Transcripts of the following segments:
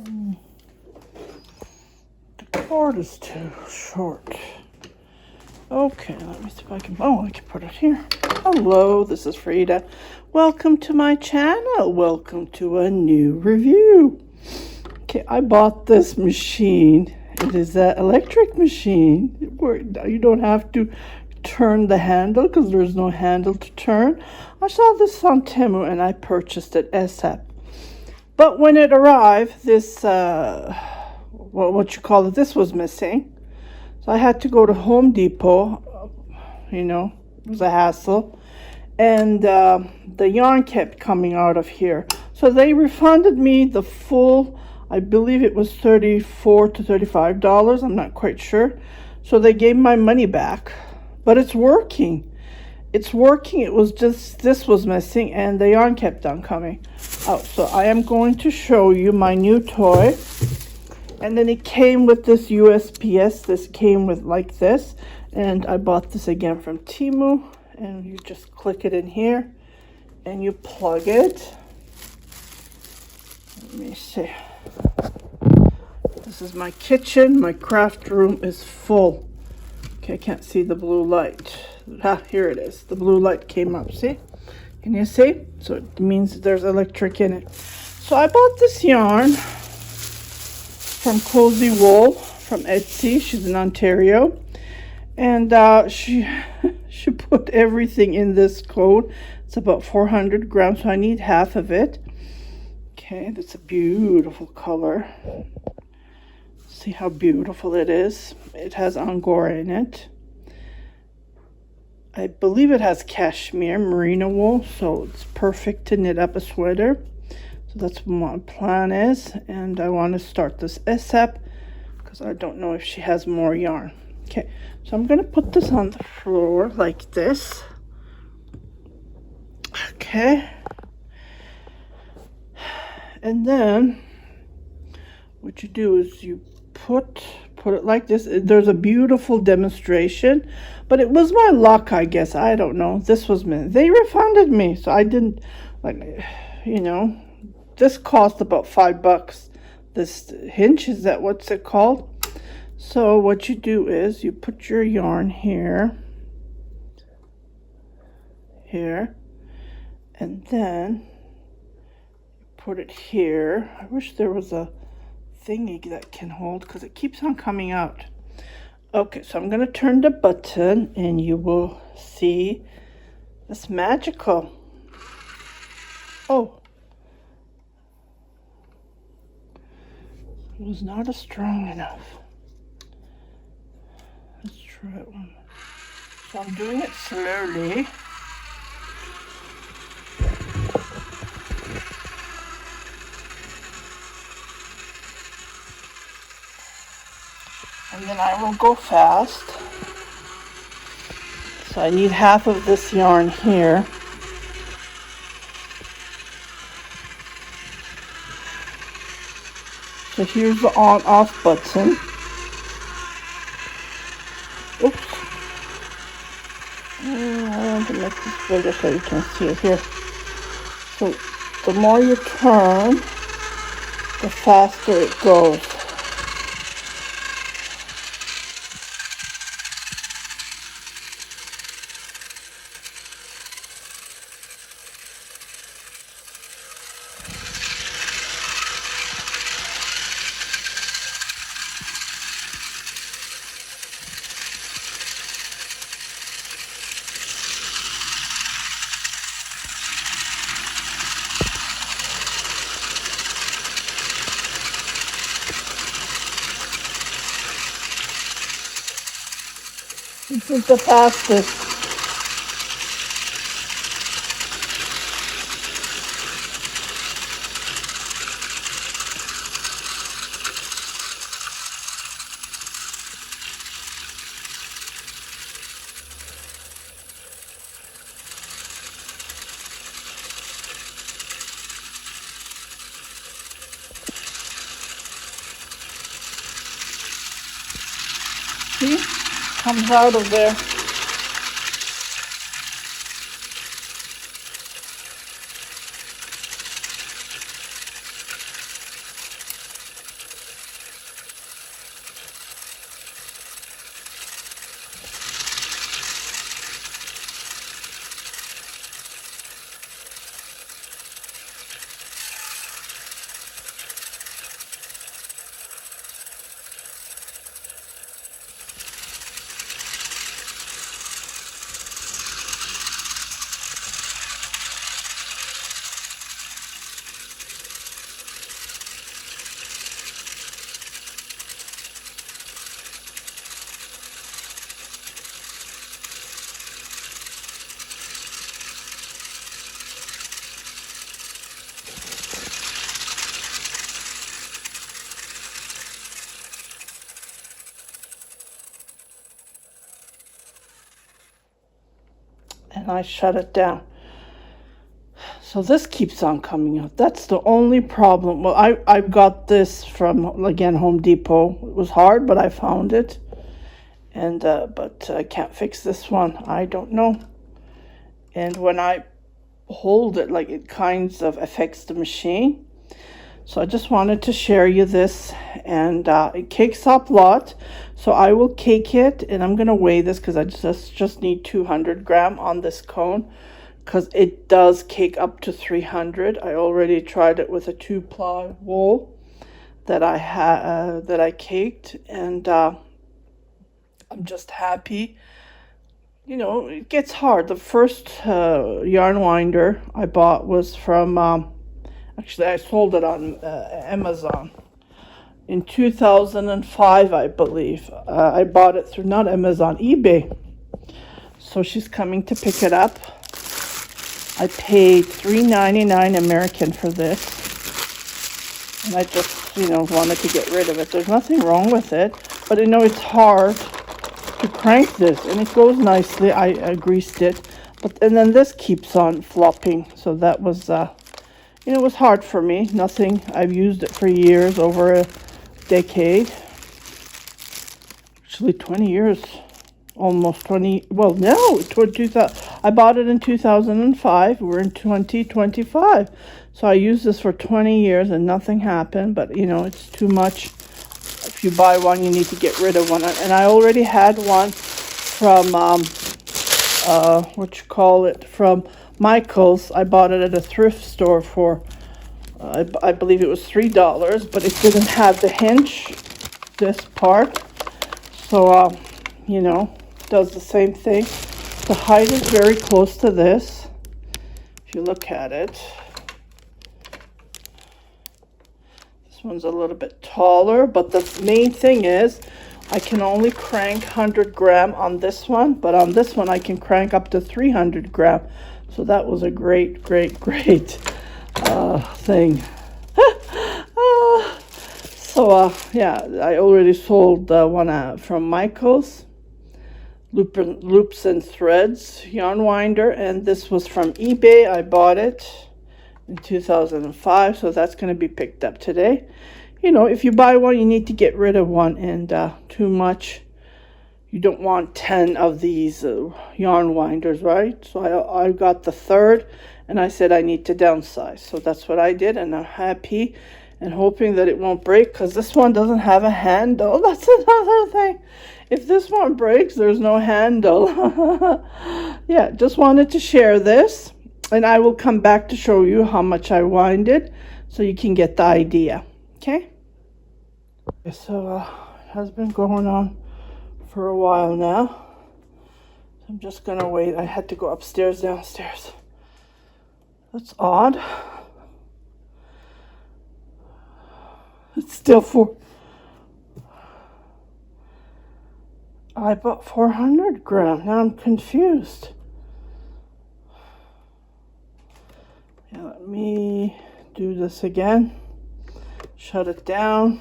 The cord is too short. Okay, let me see if I can, I can put it here. Hello, this is Frida. Welcome to my channel. Welcome to a new review. Okay, I bought this machine. It is an electric machine where you don't have to turn the handle because there's no handle to turn. I saw this on Temu and I purchased it ASAP. But when it arrived, this, what you call it, this was missing. So I had to go to Home Depot. You know, it was a hassle. And the yarn kept coming out of here. So they refunded me the full, I believe it was $34 to $35. I'm not quite sure. So they gave my money back. But it's working. It's working. It was just, this was missing and the yarn kept on coming out. So I am going to show you my new toy. And then it came with this USPS. This came with like this. And I bought this again from Temu. And you just click it in here. And you plug it. Let me see. This is my kitchen. My craft room is full. Okay, I can't see the blue light. Here it is. The blue light came up. See? Can you see? So it means there's electric in it. So I bought this yarn from Cozy Wool from Etsy. She's in Ontario. And she put everything in this coat. It's about 400 grams, so I need half of it. Okay, that's a beautiful color. See how beautiful it is. It has Angora in it. I believe it has cashmere, merino wool, so it's perfect to knit up a sweater. So that's what my plan is. And I want to start this ASAP because I don't know if she has more yarn. Okay, so I'm going to put this on the floor like this. Okay. And then what you do is you put it like this. There's a beautiful demonstration, but it was my luck, I guess. I don't know. This was me. They refunded me, so I didn't, like, you know, this cost about $5. This hinge, is that what's it called? So what you do is you put your yarn here, and then put it here. I wish there was a thingy that can hold because it keeps on coming out. Okay, so I'm going to turn the button and you will see this magical. Oh, it was not strong enough. Let's try it one more. So I'm doing it slowly. And then I will go fast. So I need half of this yarn here. So here's the on-off button. Oops. I want to make this bigger so you can see it here. So the more you turn, the faster it goes. This is the fastest. See? Comes out of there. and I shut it down. So this keeps on coming out. That's the only problem. Well, I got this from, again, Home Depot. It was hard, but I found it. And but I can't fix this one. I don't know. And when I hold it, like, it kind of affects the machine. So I just wanted to share you this. And it cakes up a lot. So I will cake it, and I'm going to weigh this because I just need 200 gram on this cone, because it does cake up to 300. I already tried it with a 2-ply wool that I caked, and I'm just happy. You know, it gets hard. The first yarn winder I bought was from, actually I sold it on Amazon in 2005, I believe. I bought it through, not Amazon, eBay. So she's coming to pick it up. I paid $3.99 American for this, and I just, you know, wanted to get rid of it. There's nothing wrong with it, but I know it's hard to crank this, and it goes nicely. I greased it, and then this keeps on flopping. So that was, you know, it was hard for me. Nothing. I've used it for years, over a decade, actually 20 years. Almost 20, well, no, 2000. I bought it in 2005. We're in 2025. So I used this for 20 years and nothing happened. But, you know, it's too much. If you buy one, you need to get rid of one. And I already had one from, from Michael's. I bought it at a thrift store for, I believe it was $3. But it didn't have the hinge, this part. So, you know, does the same thing. The height is very close to this. If you look at it, this one's a little bit taller, but the main thing is I can only crank 100 gram on this one, but on this one I can crank up to 300 gram. So that was a great thing. Yeah, I already sold one from Michael's. Loops and Threads yarn winder, and this was from eBay. I bought it in 2005, so that's going to be picked up today. You know, if you buy one, you need to get rid of one, and too much. You don't want 10 of these yarn winders, right? So I got the third, and I said I need to downsize. So that's what I did, and I'm happy and hoping that it won't break, because this one doesn't have a handle. That's another thing. If this one breaks, there's no handle. Yeah, just wanted to share this, and I will come back to show you how much I winded so you can get the idea. Okay? So it has been going on for a while now. I'm just gonna wait. I had to go upstairs, downstairs. That's odd. It's still I bought 400 gram. Now I'm confused. Yeah, let me do this again. Shut it down.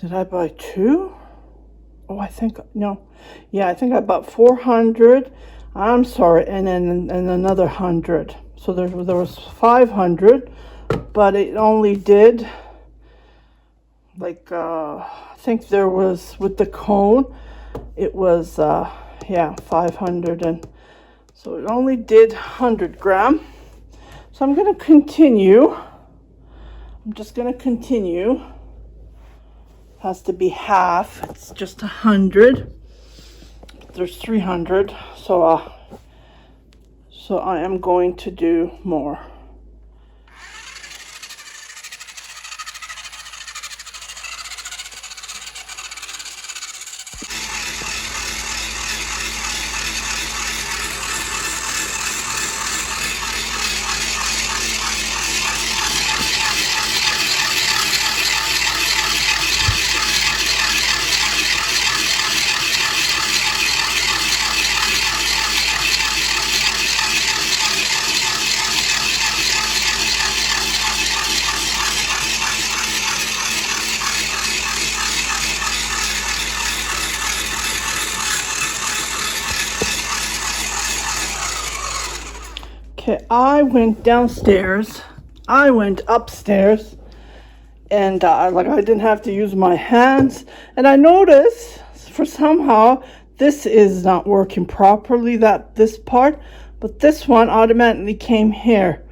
Did I buy two? Oh, I think, no. Yeah, I think I bought 400. I'm sorry, and then another 100. So there was 500, but it only did, like, I think there was, with the cone, it was, yeah, 500. And so it only did 100 gram. So I'm going to continue. I'm just going to continue. Has to be half. It's just 100. There's 300. So I am going to do more. Okay, I went downstairs. I went upstairs. And like I didn't have to use my hands. And I noticed for somehow this is not working properly, this part. But this one automatically came here.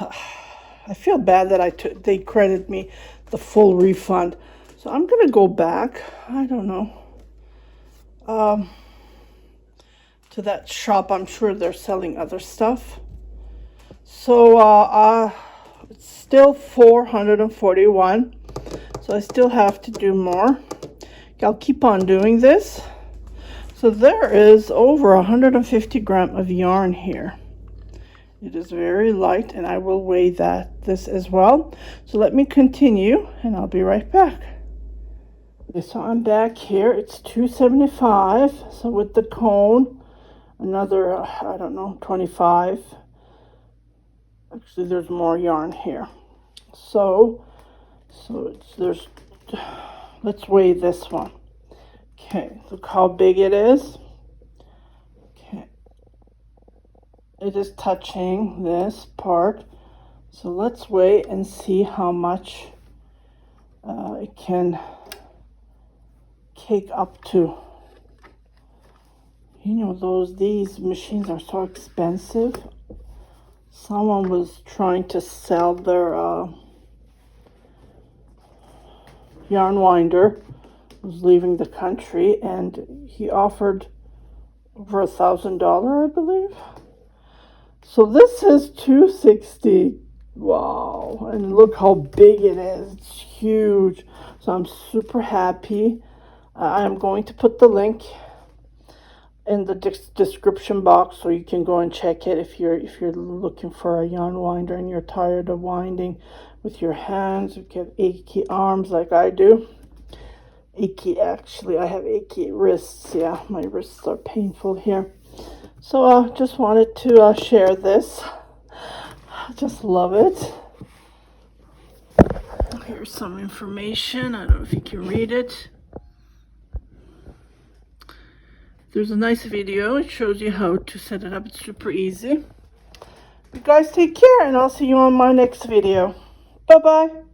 I feel bad that they credit me the full refund. So I'm going to go back. I don't know. To that shop. I'm sure they're selling other stuff. So it's still 441. So I still have to do more. I'll keep on doing this. So there is over 150 grams of yarn here. It is very light, and I will weigh this as well. So let me continue, and I'll be right back. Okay, so I'm back here. It's 275. So with the cone, another, I don't know, 25. Actually, there's more yarn here. Let's weigh this one. Okay, look how big it is. Okay, it is touching this part. So let's weigh and see how much it can cake up to. You know, these machines are so expensive. Someone was trying to sell their yarn winder, was leaving the country, and he offered over $1,000, I believe. So this is $260. Wow, and look how big it is. It's huge. So I'm super happy. I'm going to put the link in the description box so you can go and check it if you're looking for a yarn winder and you're tired of winding with your hands. You get achy arms like I do. Achy, actually, I have achy wrists. Yeah, my wrists are painful here. So I just wanted to share this. I just love it. Here's some information. I don't know if you can read it. There's a nice video. It shows you how to set it up. It's super easy. You guys take care, and I'll see you on my next video. Bye-bye.